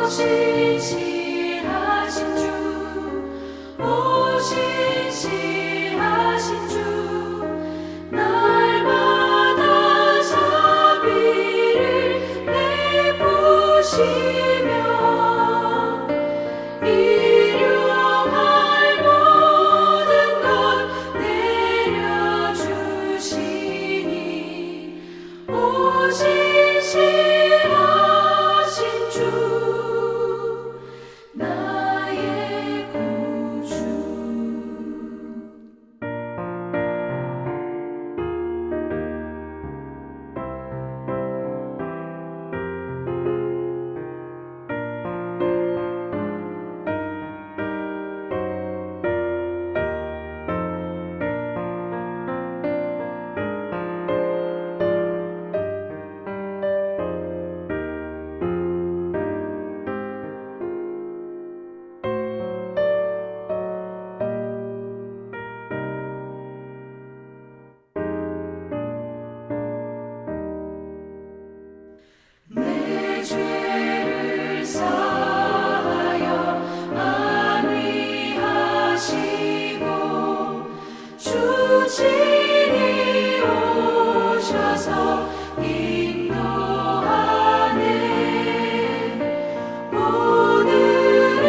신실하신 주, 오 신실하신 주, 날마다 자비를 베푸시며 일용할 모든 것 내려주시니 오 신실하신 주, 나의 구주. 내 죄를 사하여 안위하시고 주 친히 오셔서 인도하네. 오늘의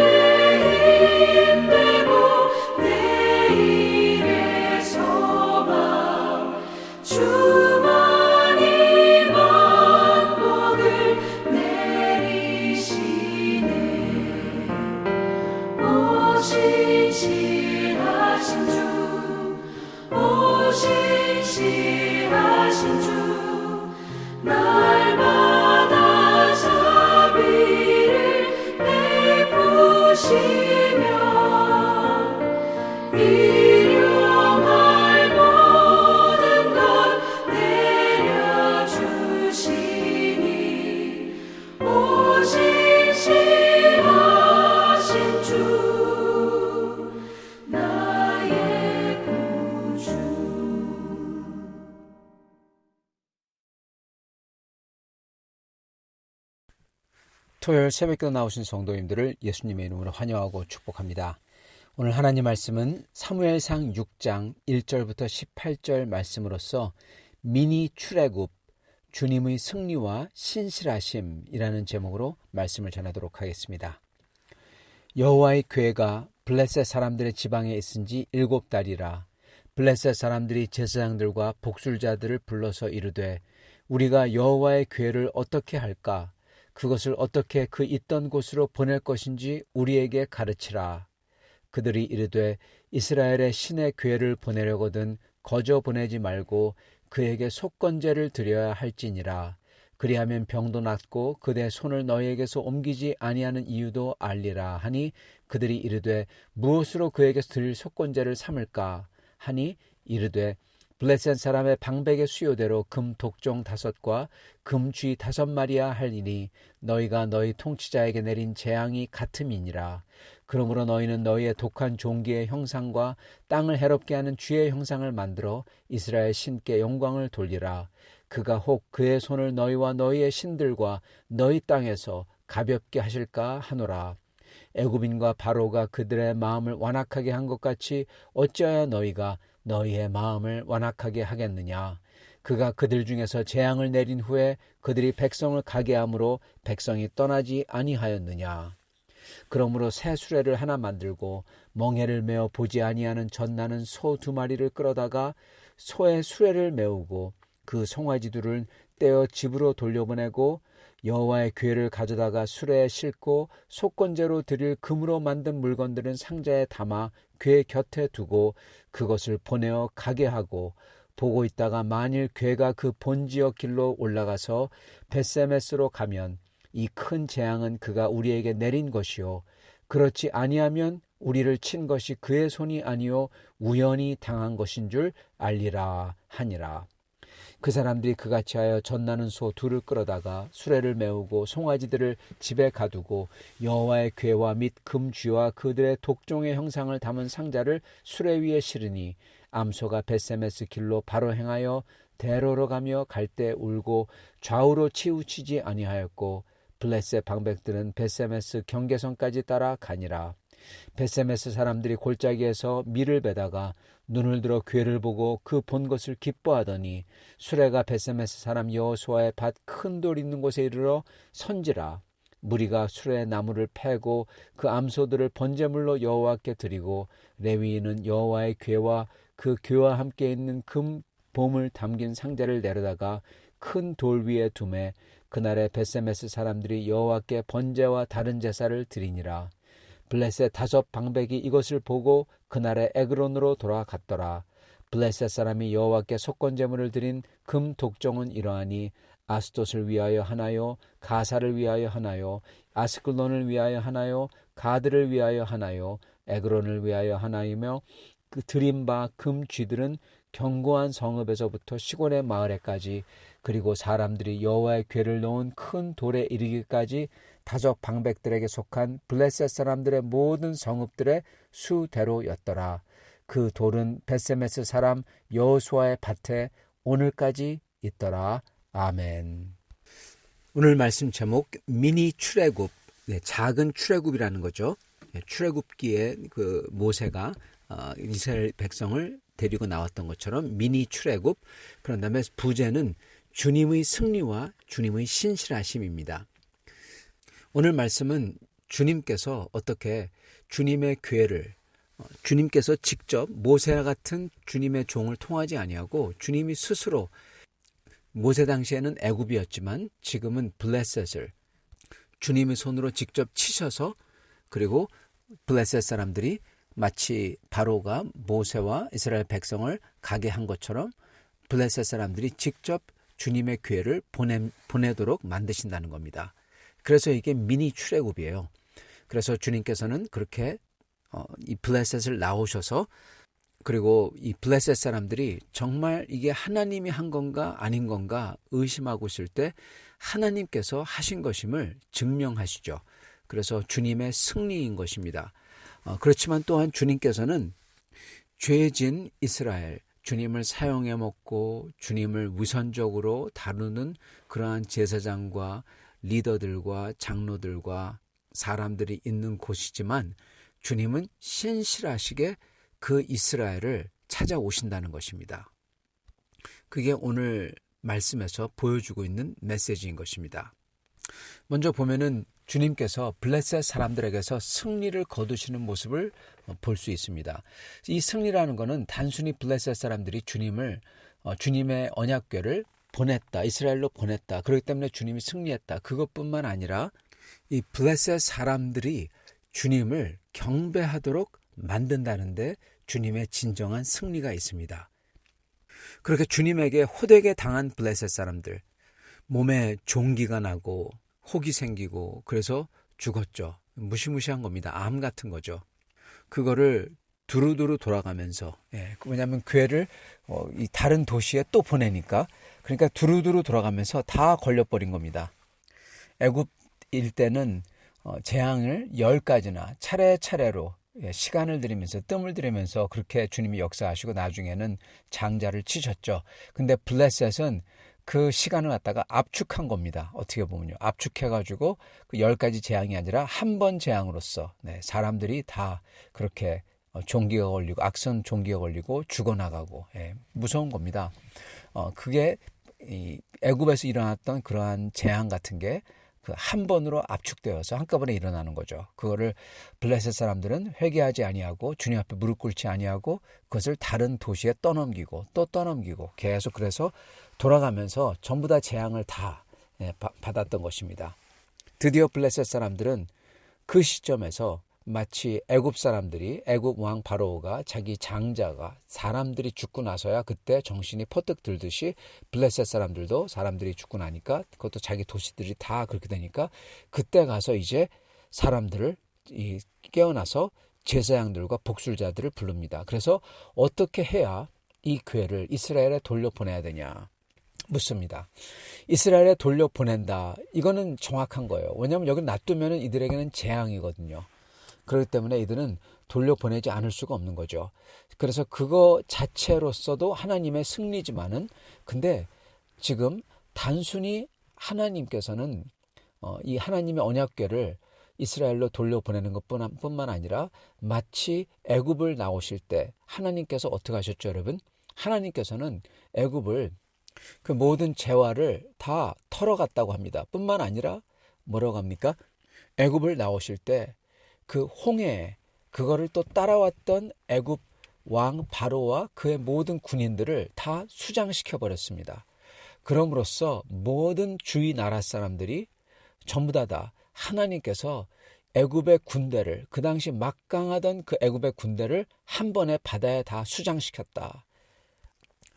힘되고 내일의 소망, 주만이 만복을 내리시네. 오 신실하신 주, 오 신실하신 주, 날마다 자비를 베푸시며 일용할 모든 것 내려주시니 오 신실하신 주, 나의 구주. 토요일 새벽기도 나오신 성도님들을 예수님의 이름으로 환영하고 축복합니다. 오늘 하나님 말씀은 사무엘상 6장 1절부터 18절 말씀으로서 미니 출애굽, 주님의 승리와 신실하심이라는 제목으로 말씀을 전하도록 하겠습니다. 여호와의 궤가 블레셋 사람들의 지방에 있은 지 7달이라. 블레셋 사람들이 제사장들과 복술자들을 불러서 이르되 우리가 여호와의 궤를 어떻게 할까? 그것을 어떻게 그 있던 곳으로 보낼 것인지 우리에게 가르치라. 그들이 이르되 이스라엘의 신의 궤를 보내려거든 거저 보내지 말고 그에게 속건제를 드려야 할지니라. 그리하면 병도 낫고 그대 손을 너희에게서 옮기지 아니하는 이유도 알리라 하니 그들이 이르되 무엇으로 그에게 드릴 속건제를 삼을까 하니 이르되 블레셋 사람의 방백의 수요대로 금 독종 5과 금 쥐 5마리야 할이니 너희가 너희 통치자에게 내린 재앙이 같음이니라. 그러므로 너희는 너희의 독한 종기의 형상과 땅을 해롭게 하는 쥐의 형상을 만들어 이스라엘 신께 영광을 돌리라. 그가 혹 그의 손을 너희와 너희의 신들과 너희 땅에서 가볍게 하실까 하노라. 애굽인과 바로가 그들의 마음을 완악하게 한 것 같이 어찌하여 너희가 너희의 마음을 완악하게 하겠느냐. 그가 그들 중에서 재앙을 내린 후에 그들이 백성을 가게 함으로 백성이 떠나지 아니하였느냐. 그러므로 새 수레를 하나 만들고 멍에를 메어 보지 아니하는 젖나는 소 2마리를 끌어다가 소의 수레를 메우고 그 송아지들을 떼어 집으로 돌려보내고 여호와의 궤를 가져다가 수레에 싣고 속건제로 드릴 금으로 만든 물건들은 상자에 담아 궤 곁에 두고 그것을 보내어 가게 하고 보고 있다가 만일 궤가 그 본지역 길로 올라가서 벳세메스로 가면 이 큰 재앙은 그가 우리에게 내린 것이요 그렇지 아니하면 우리를 친 것이 그의 손이 아니요 우연히 당한 것인 줄 알리라 하니라. 그 사람들이 그같이 하여 젖나는 소 2를 끌어다가 수레를 메우고 송아지들을 집에 가두고 여호와의 궤와 및 금쥐와 그들의 독종의 형상을 담은 상자를 수레 위에 실으니 암소가 벳세메스 길로 바로 행하여 대로로 가며 갈 때 울고 좌우로 치우치지 아니하였고 블레셋 방백들은 벳세메스 경계선까지 따라 가니라. 벳세메스 사람들이 골짜기에서 밀을 베다가 눈을 들어 괴를 보고 그 본 것을 기뻐하더니 수레가 벳세메스 사람 여호수아의 밭 큰 돌 있는 곳에 이르러 선지라. 무리가 수레의 나무를 패고 그 암소들을 번제물로 여호와께 드리고 레위인은 여호와의 궤와 그 궤와 함께 있는 금 봄을 담긴 상자를 내려다가 큰 돌 위에 두매 그날에 벳세메스 사람들이 여호와께 번제와 다른 제사를 드리니라. 블레셋 5 방백이 이것을 보고 그날에 에그론으로 돌아갔더라. 블레셋 사람이 여호와께 속건제물을 드린 금 독종은 이러하니 아스돗을 위하여 하나요, 가사를 위하여 하나요, 아스클론을 위하여 하나요, 가드를 위하여 하나요, 에그론을 위하여 하나이며 그 드린 바 금 쥐들은 견고한 성읍에서부터 시골의 마을에까지 그리고 사람들이 여호와의 궤를 놓은 큰 돌에 이르기까지 5 방백들에게 속한 블레셋 사람들의 모든 성읍들의 수대로였더라. 그 돌은 벳세메스 사람 여호수아의 밭에 오늘까지 있더라. 아멘. 오늘 말씀 제목 미니 출애굽, 작은 출애굽이라는 거죠. 출애굽기에 그 모세가 이스라엘 백성을 데리고 나왔던 것처럼 미니 출애굽. 그런 다음에 부제는 주님의 승리와 주님의 신실하심입니다. 오늘 말씀은 주님께서 어떻게 주님의 궤를 주님께서 직접 모세와 같은 주님의 종을 통하지 아니하고 주님이 스스로 모세 당시에는 애굽이었지만 지금은 블레셋을 주님의 손으로 직접 치셔서 그리고 블레셋 사람들이 마치 바로가 모세와 이스라엘 백성을 가게 한 것처럼 블레셋 사람들이 직접 주님의 궤를 보내도록 만드신다는 겁니다. 그래서 이게 미니 출애굽이에요. 그래서 주님께서는 그렇게 이 블레셋을 나오셔서 그리고 이 블레셋 사람들이 정말 이게 하나님이 한 건가 아닌 건가 의심하고 있을 때 하나님께서 하신 것임을 증명하시죠. 그래서 주님의 승리인 것입니다. 그렇지만 또한 주님께서는 죄진 이스라엘, 주님을 사용해 먹고 주님을 우선적으로 다루는 그러한 제사장과 리더들과 장로들과 사람들이 있는 곳이지만 주님은 신실하시게 그 이스라엘을 찾아오신다는 것입니다. 그게 오늘 말씀에서 보여주고 있는 메시지인 것입니다. 먼저 보면은 주님께서 블레셋 사람들에게서 승리를 거두시는 모습을 볼 수 있습니다. 이 승리라는 것은 단순히 블레셋 사람들이 주님의 언약궤를 보냈다, 이스라엘로 보냈다, 그렇기 때문에 주님이 승리했다, 그것뿐만 아니라 이 블레셋 사람들이 주님을 경배하도록 만든다는데 주님의 진정한 승리가 있습니다. 그렇게 주님에게 호되게 당한 블레셋 사람들, 몸에 종기가 나고 혹이 생기고 그래서 죽었죠. 무시무시한 겁니다. 암 같은 거죠. 그거를 두루두루 돌아가면서, 왜냐하면 궤를 이 다른 도시에 또 보내니까, 그러니까 두루두루 돌아가면서 다 걸려버린 겁니다. 애굽일 때는 재앙을 10가지나 차례차례로 시간을 들이면서 뜸을 들이면서 그렇게 주님이 역사하시고 나중에는 장자를 치셨죠. 근데 블레셋은 그 시간을 갖다가 압축한 겁니다. 어떻게 보면요. 압축해가지고 그 10가지 재앙이 아니라 한 번 재앙으로서 사람들이 다 그렇게 종기가 걸리고 악성 종기가 걸리고 죽어나가고 무서운 겁니다. 그게 이 애굽에서 일어났던 그러한 재앙 같은 게 그 한 번으로 압축되어서 한꺼번에 일어나는 거죠. 그거를 블레셋 사람들은 회개하지 아니하고 주님 앞에 무릎 꿇지 아니하고 그것을 다른 도시에 떠넘기고 또 떠넘기고 계속 그래서 돌아가면서 전부 다 재앙을 다 받았던 것입니다. 드디어 블레셋 사람들은 그 시점에서 마치 애굽 사람들이 애굽 왕 바로가 자기 장자가 사람들이 죽고 나서야 그때 정신이 퍼뜩 들듯이 블레셋 사람들도 사람들이 죽고 나니까 그것도 자기 도시들이 다 그렇게 되니까 그때 가서 이제 사람들을 깨어나서 제사장들과 복술자들을 부릅니다. 그래서 어떻게 해야 이 궤를 이스라엘에 돌려보내야 되냐 묻습니다. 이스라엘에 돌려보낸다. 이거는 정확한 거예요. 왜냐하면 여기 놔두면 이들에게는 재앙이거든요. 그렇기 때문에 이들은 돌려보내지 않을 수가 없는 거죠. 그래서 그거 자체로서도 하나님의 승리지만은 근데 지금 단순히 하나님께서는 이 하나님의 언약궤를 이스라엘로 돌려보내는 것뿐만 아니라 마치 애굽을 나오실 때 하나님께서 어떻게 하셨죠, 여러분? 하나님께서는 애굽을 그 모든 재화를 다 털어갔다고 합니다. 뿐만 아니라 뭐라고 합니까? 애굽을 나오실 때 그 홍해 그거를 또 따라왔던 애굽 왕 바로와 그의 모든 군인들을 다 수장시켜 버렸습니다. 그럼으로써 모든 주위 나라 사람들이 전부 다 하나님께서 애굽의 군대를 그 당시 막강하던 그 애굽의 군대를 한 번에 바다에 다 수장시켰다.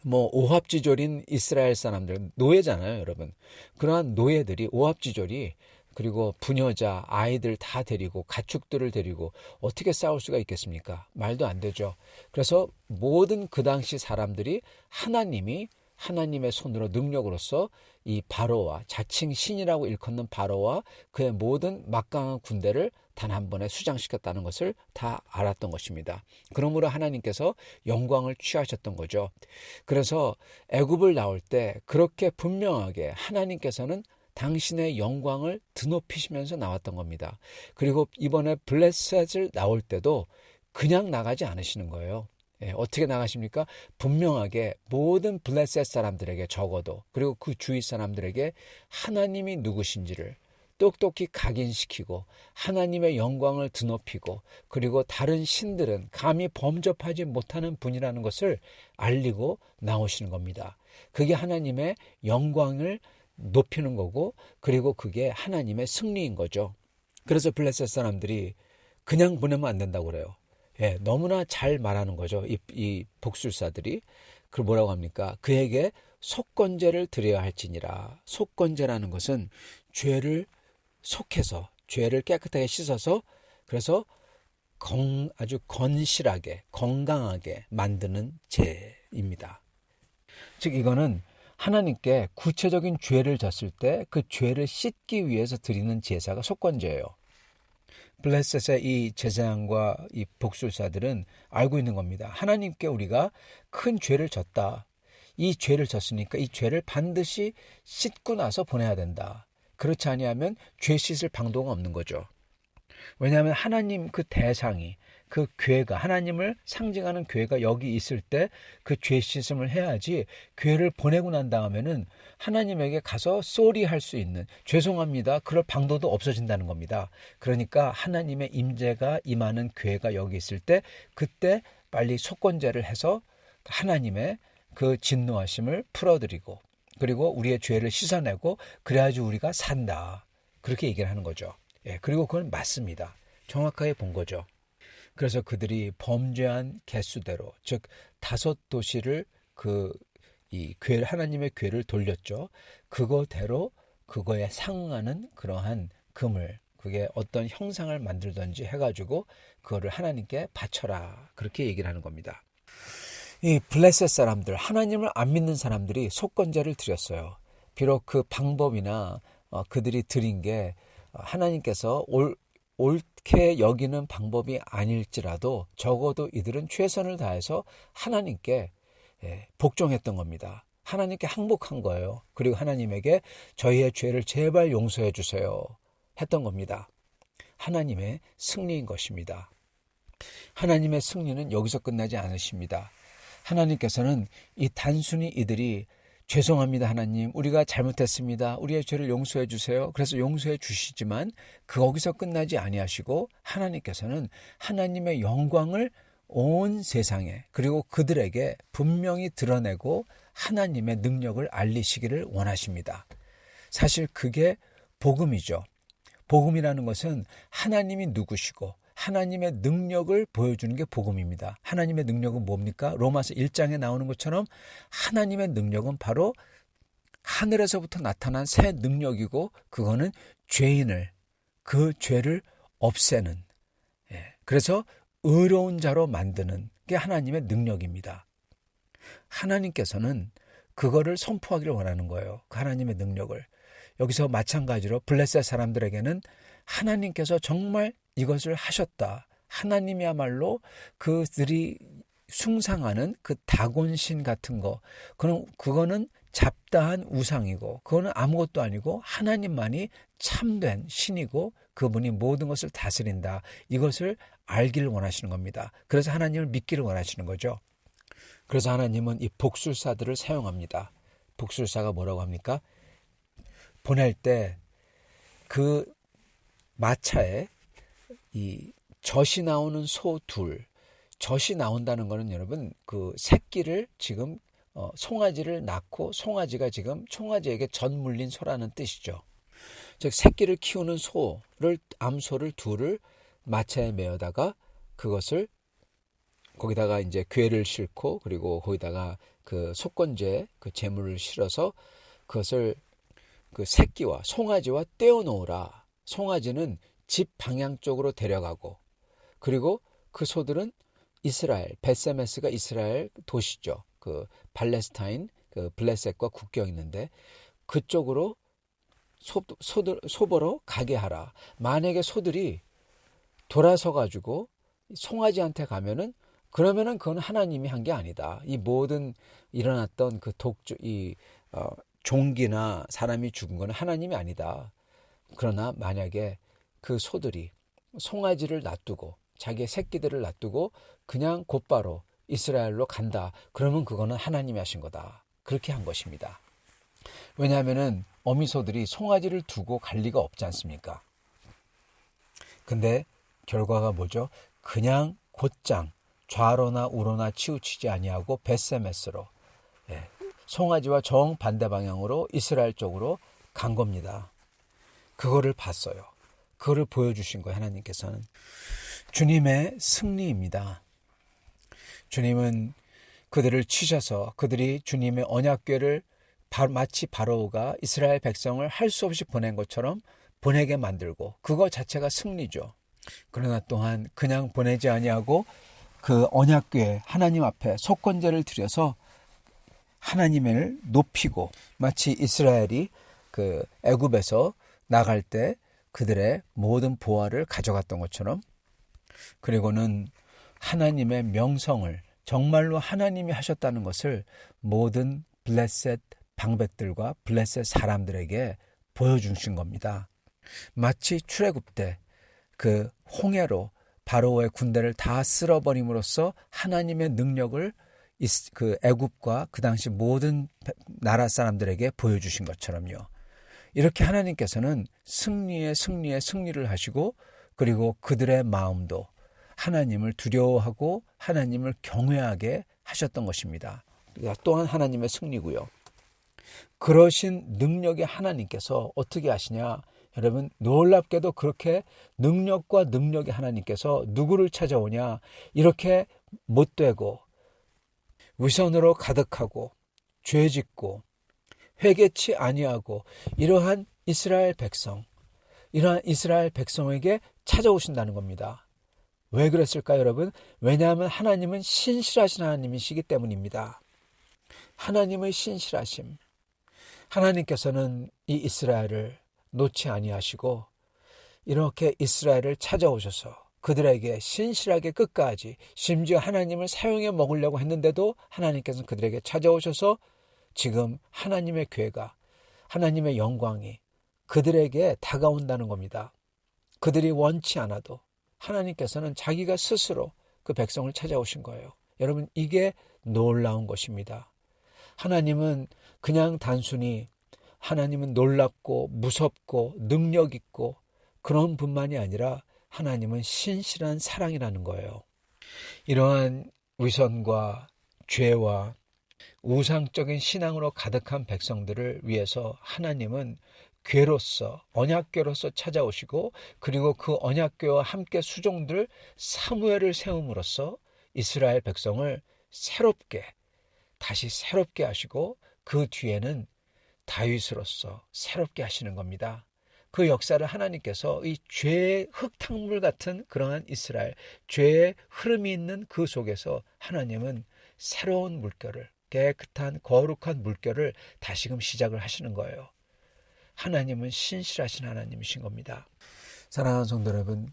오합지졸인 이스라엘 사람들 노예잖아요, 여러분. 그러한 노예들이 오합지졸이 그리고 부녀자, 아이들 다 데리고 가축들을 데리고 어떻게 싸울 수가 있겠습니까? 말도 안 되죠. 그래서 모든 그 당시 사람들이 하나님의 손으로 능력으로서 이 바로와 자칭 신이라고 일컫는 바로와 그의 모든 막강한 군대를 단 한 번에 수장시켰다는 것을 다 알았던 것입니다. 그러므로 하나님께서 영광을 취하셨던 거죠. 그래서 애굽을 나올 때 그렇게 분명하게 하나님께서는 당신의 영광을 드높이시면서 나왔던 겁니다. 그리고 이번에 블레셋을 나올 때도 그냥 나가지 않으시는 거예요. 어떻게 나가십니까? 분명하게 모든 블레셋 사람들에게 적어도 그리고 그 주위 사람들에게 하나님이 누구신지를 똑똑히 각인시키고 하나님의 영광을 드높이고 그리고 다른 신들은 감히 범접하지 못하는 분이라는 것을 알리고 나오시는 겁니다. 그게 하나님의 영광을 높이는 거고 그리고 그게 하나님의 승리인 거죠. 그래서 블레셋 사람들이 그냥 보내면 안 된다고 그래요. 너무나 잘 말하는 거죠. 이 복술사들이. 그걸 뭐라고 합니까? 그에게 속건제를 드려야 할지니라. 속건제라는 것은 죄를 속해서 죄를 깨끗하게 씻어서 그래서 아주 건실하게 건강하게 만드는 제입니다. 즉 이거는 하나님께 구체적인 죄를 졌을 때 그 죄를 씻기 위해서 드리는 제사가 속건제예요. 블레셋의 이 제사장과 이 복술사들은 알고 있는 겁니다. 하나님께 우리가 큰 죄를 졌다. 이 죄를 졌으니까 이 죄를 반드시 씻고 나서 보내야 된다. 그렇지 아니하면 죄 씻을 방도가 없는 거죠. 왜냐하면 하나님 그 대상이 그 궤가 하나님을 상징하는 궤가 여기 있을 때 그 죄 씻음을 해야지 궤를 보내고 난 다음에는 하나님에게 가서 쏘리 할 수 있는 죄송합니다. 그럴 방도도 없어진다는 겁니다. 그러니까 하나님의 임재가 임하는 궤가 여기 있을 때 그때 빨리 속건제를 해서 하나님의 그 진노하심을 풀어드리고 그리고 우리의 죄를 씻어내고 그래야지 우리가 산다. 그렇게 얘기를 하는 거죠. 그리고 그건 맞습니다. 정확하게 본 거죠. 그래서 그들이 범죄한 개수대로 즉 5도시를 하나님의 궤를 돌렸죠. 그거대로 그거에 상응하는 그러한 금을 그게 어떤 형상을 만들든지 해가지고 그거를 하나님께 바쳐라 그렇게 얘기를 하는 겁니다. 이 블레셋 사람들 하나님을 안 믿는 사람들이 속건제를 드렸어요. 비록 그 방법이나 그들이 드린 게 하나님께서 옳게 여기는 방법이 아닐지라도 적어도 이들은 최선을 다해서 하나님께 복종했던 겁니다. 하나님께 항복한 거예요. 그리고 하나님에게 저희의 죄를 제발 용서해 주세요 했던 겁니다. 하나님의 승리인 것입니다. 하나님의 승리는 여기서 끝나지 않으십니다. 하나님께서는 단순히 이들이 죄송합니다 하나님 우리가 잘못했습니다. 우리의 죄를 용서해 주세요. 그래서 용서해 주시지만 거기서 끝나지 아니하시고 하나님께서는 하나님의 영광을 온 세상에 그리고 그들에게 분명히 드러내고 하나님의 능력을 알리시기를 원하십니다. 사실 그게 복음이죠. 복음이라는 것은 하나님이 누구시고 하나님의 능력을 보여주는 게 복음입니다. 하나님의 능력은 뭡니까? 로마서 1장에 나오는 것처럼 하나님의 능력은 바로 하늘에서부터 나타난 새 능력이고 그거는 그 죄를 없애는 그래서 의로운 자로 만드는 게 하나님의 능력입니다. 하나님께서는 그거를 선포하기를 원하는 거예요. 그 하나님의 능력을. 여기서 마찬가지로 블레셋 사람들에게는 하나님께서 정말 이것을 하셨다. 하나님이야말로 그들이 숭상하는 그 다곤신 같은 거, 그거는 잡다한 우상이고 그거는 아무것도 아니고 하나님만이 참된 신이고 그분이 모든 것을 다스린다. 이것을 알기를 원하시는 겁니다. 그래서 하나님을 믿기를 원하시는 거죠. 그래서 하나님은 이 복술사들을 사용합니다. 복술사가 뭐라고 합니까? 보낼 때 그 마차에 이 젖이 나오는 소 둘, 젖이 나온다는 거는 여러분 그 새끼를 지금 송아지를 낳고 송아지가 지금 총아지에게 젖 물린 소라는 뜻이죠. 즉 새끼를 키우는 소를 암소를 둘을 마차에 메어다가 그것을 거기다가 이제 궤를 싣고 그리고 거기다가 그 속건제 그 재물을 실어서 그것을 그 새끼와 송아지와 떼어 놓으라. 송아지는 집 방향 쪽으로 데려가고 그리고 그 소들은 이스라엘 베세메스가 이스라엘 도시죠. 그 팔레스타인 그 블레셋과 국경 있는데 그쪽으로 소보러 가게 하라. 만약에 소들이 돌아서 가지고 송아지한테 가면은 그러면은 그건 하나님이 한 게 아니다. 이 모든 일어났던 그 종기나 사람이 죽은 건 하나님이 아니다. 그러나 만약에 그 소들이 송아지를 놔두고 자기의 새끼들을 놔두고 그냥 곧바로 이스라엘로 간다. 그러면 그거는 하나님이 하신 거다. 그렇게 한 것입니다. 왜냐하면은 어미소들이 송아지를 두고 갈 리가 없지 않습니까? 근데 결과가 뭐죠? 그냥 곧장 좌로나 우로나 치우치지 아니하고 베세메스로 송아지와 정반대 방향으로 이스라엘 쪽으로 간 겁니다. 그거를 봤어요. 그거를 보여주신 거예요. 하나님께서는. 주님의 승리입니다. 주님은 그들을 치셔서 그들이 주님의 언약궤를 마치 바로가 이스라엘 백성을 할 수 없이 보낸 것처럼 보내게 만들고 그거 자체가 승리죠. 그러나 또한 그냥 보내지 아니하고 그 언약궤 하나님 앞에 속건제를 드려서 하나님을 높이고 마치 이스라엘이 그 애굽에서 나갈 때 그들의 모든 보화를 가져갔던 것처럼 그리고는 하나님의 명성을 정말로 하나님이 하셨다는 것을 모든 블레셋 방백들과 블레셋 사람들에게 보여주신 겁니다. 마치 출애굽 때 그 홍해로 바로의 군대를 다 쓸어버림으로써 하나님의 능력을 그 애굽과 그 당시 모든 나라 사람들에게 보여주신 것처럼요. 이렇게 하나님께서는 승리를 하시고 그리고 그들의 마음도 하나님을 두려워하고 하나님을 경외하게 하셨던 것입니다. 또한 하나님의 승리고요. 그러신 능력의 하나님께서 어떻게 하시냐? 여러분 놀랍게도 그렇게 능력의 하나님께서 누구를 찾아오냐? 이렇게 못되고 위선으로 가득하고 죄짓고 회개치 아니하고 이러한 이스라엘 백성에게 찾아오신다는 겁니다. 왜 그랬을까요, 여러분? 왜냐하면 하나님은 신실하신 하나님이시기 때문입니다. 하나님의 신실하심. 하나님께서는 이 이스라엘을 놓지 아니하시고 이렇게 이스라엘을 찾아오셔서 그들에게 신실하게 끝까지 심지어 하나님을 사용해 먹으려고 했는데도 하나님께서는 그들에게 찾아오셔서 지금 하나님의 궤가 하나님의 영광이 그들에게 다가온다는 겁니다. 그들이 원치 않아도 하나님께서는 자기가 스스로 그 백성을 찾아오신 거예요. 여러분 이게 놀라운 것입니다. 하나님은 그냥 단순히 하나님은 놀랍고 무섭고 능력 있고 그런 분만이 아니라 하나님은 신실한 사랑이라는 거예요. 이러한 위선과 죄와 우상적인 신앙으로 가득한 백성들을 위해서 하나님은 궤로서 언약궤로서 찾아오시고 그리고 그 언약궤와 함께 수종들 사무엘을 세움으로써 이스라엘 백성을 다시 새롭게 하시고 그 뒤에는 다윗으로서 새롭게 하시는 겁니다. 그 역사를 하나님께서 이 죄의 흙탕물 같은 그러한 이스라엘, 죄의 흐름이 있는 그 속에서 하나님은 새로운 물결을, 깨끗한 거룩한 물결을 다시금 시작을 하시는 거예요. 하나님은 신실하신 하나님이신 겁니다. 사랑하는 성도 여러분,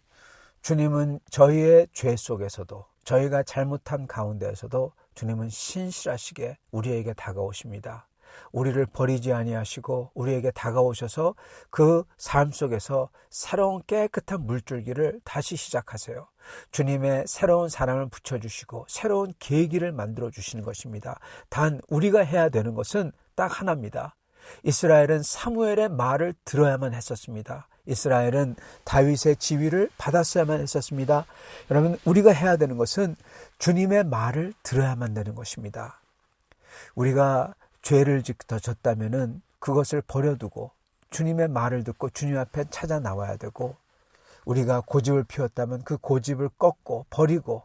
주님은 저희의 죄 속에서도 저희가 잘못한 가운데에서도 주님은 신실하시게 우리에게 다가오십니다. 우리를 버리지 아니하시고 우리에게 다가오셔서 그 삶 속에서 새로운 깨끗한 물줄기를 다시 시작하세요. 주님의 새로운 사랑을 붙여주시고 새로운 계기를 만들어 주시는 것입니다. 단 우리가 해야 되는 것은 딱 하나입니다. 이스라엘은 사무엘의 말을 들어야만 했었습니다. 이스라엘은 다윗의 지휘를 받았어야만 했었습니다. 여러분, 우리가 해야 되는 것은 주님의 말을 들어야만 되는 것입니다. 우리가 죄를 졌다면은 그것을 버려두고 주님의 말을 듣고 주님 앞에 찾아 나와야 되고, 우리가 고집을 피웠다면 그 고집을 꺾고 버리고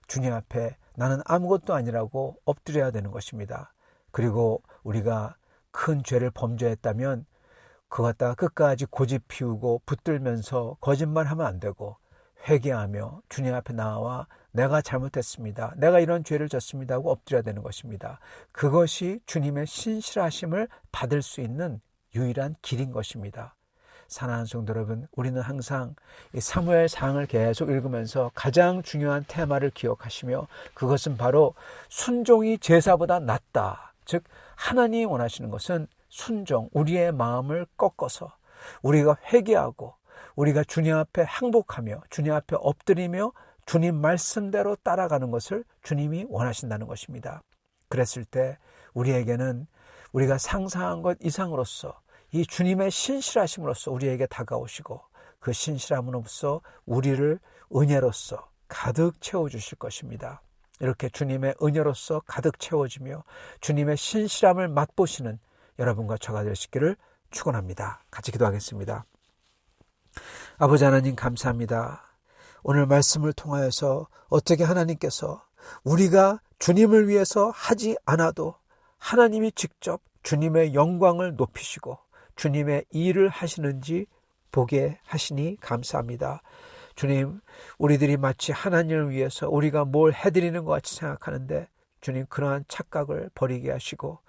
주님 앞에 나는 아무것도 아니라고 엎드려야 되는 것입니다. 그리고 우리가 큰 죄를 범죄했다면 그거 갖다가 끝까지 고집 피우고 붙들면서 거짓말하면 안 되고 회개하며 주님 앞에 나와 내가 잘못했습니다, 내가 이런 죄를 졌습니다 하고 엎드려야 되는 것입니다. 그것이 주님의 신실하심을 받을 수 있는 유일한 길인 것입니다. 사랑하는 성도 여러분, 우리는 항상 이 사무엘상을 계속 읽으면서 가장 중요한 테마를 기억하시며, 그것은 바로 순종이 제사보다 낫다. 즉 하나님이 원하시는 것은 순종, 우리의 마음을 꺾어서 우리가 회개하고 우리가 주님 앞에 항복하며 주님 앞에 엎드리며 주님 말씀대로 따라가는 것을 주님이 원하신다는 것입니다. 그랬을 때 우리에게는 우리가 상상한 것 이상으로서 이 주님의 신실하심으로써 우리에게 다가오시고 그 신실함으로써 우리를 은혜로서 가득 채워주실 것입니다. 이렇게 주님의 은혜로서 가득 채워지며 주님의 신실함을 맛보시는 여러분과 저가 되시기를 축원합니다. 같이 기도하겠습니다. 아버지 하나님, 감사합니다. 오늘 말씀을 통하여서 어떻게 하나님께서 우리가 주님을 위해서 하지 않아도 하나님이 직접 주님의 영광을 높이시고 주님의 일을 하시는지 보게 하시니 감사합니다. 주님, 우리들이 마치 하나님을 위해서 우리가 뭘 해드리는 것 같이 생각하는데 주님, 그러한 착각을 버리게 하시고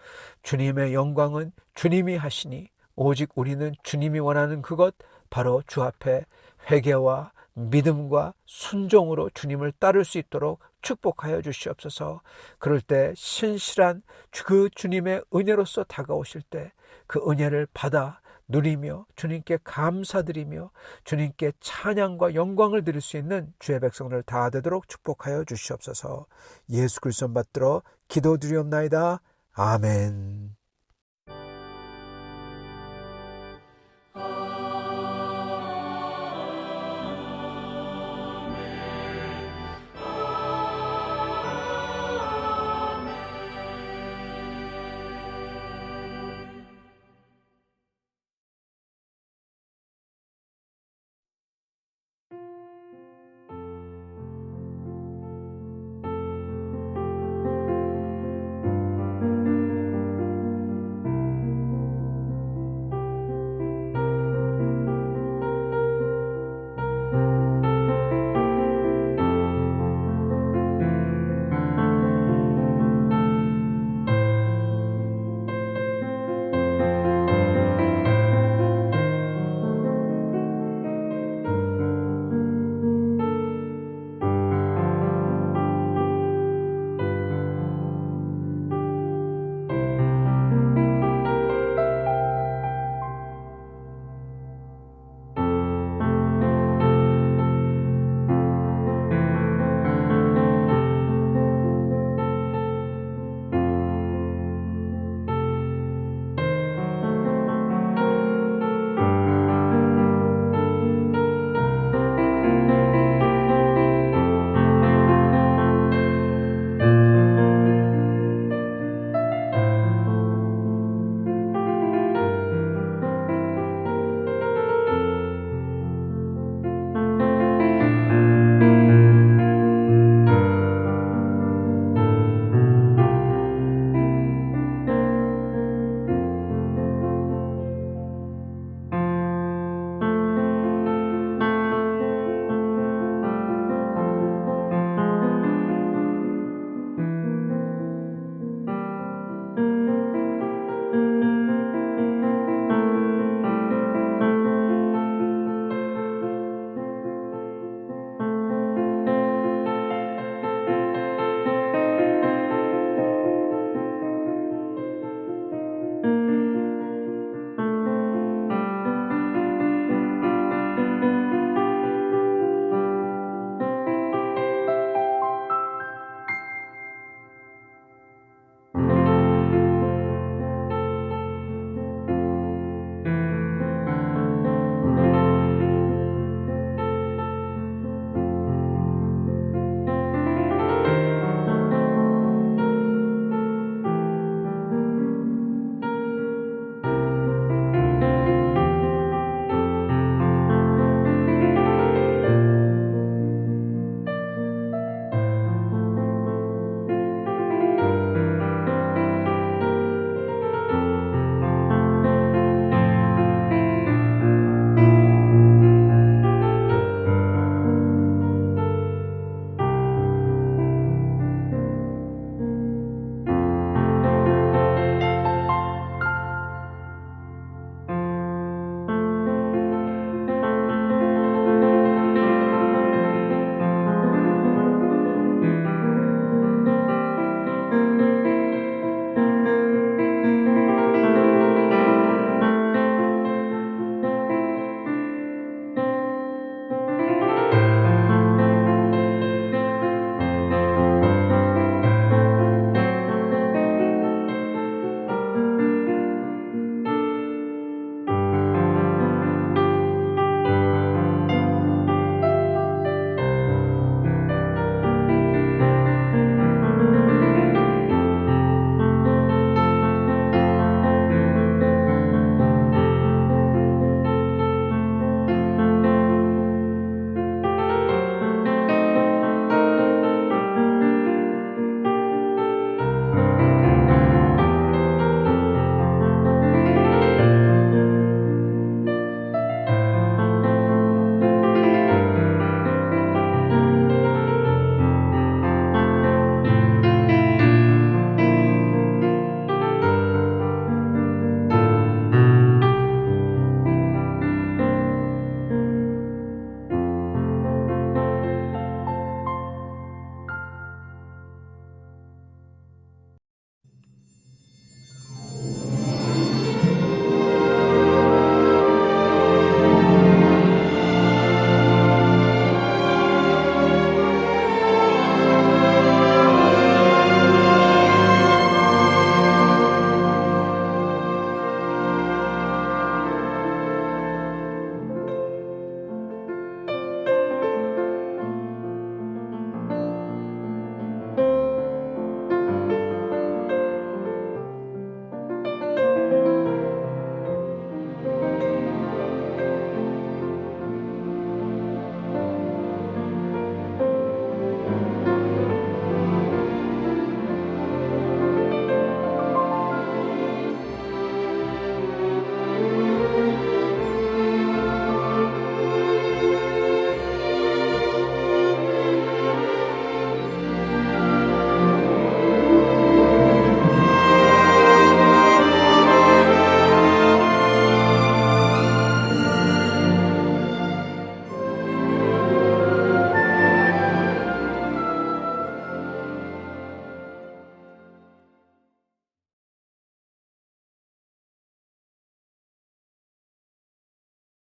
주님의 영광은 주님이 하시니 오직 우리는 주님이 원하는 그것, 바로 주 앞에 회개와 믿음과 순종으로 주님을 따를 수 있도록 축복하여 주시옵소서. 그럴 때 신실한 그 주님의 은혜로서 다가오실 때 그 은혜를 받아 누리며 주님께 감사드리며 주님께 찬양과 영광을 드릴 수 있는 주의 백성들 다 되도록 축복하여 주시옵소서. 예수 그리스도 받들어 기도드리옵나이다. 아멘.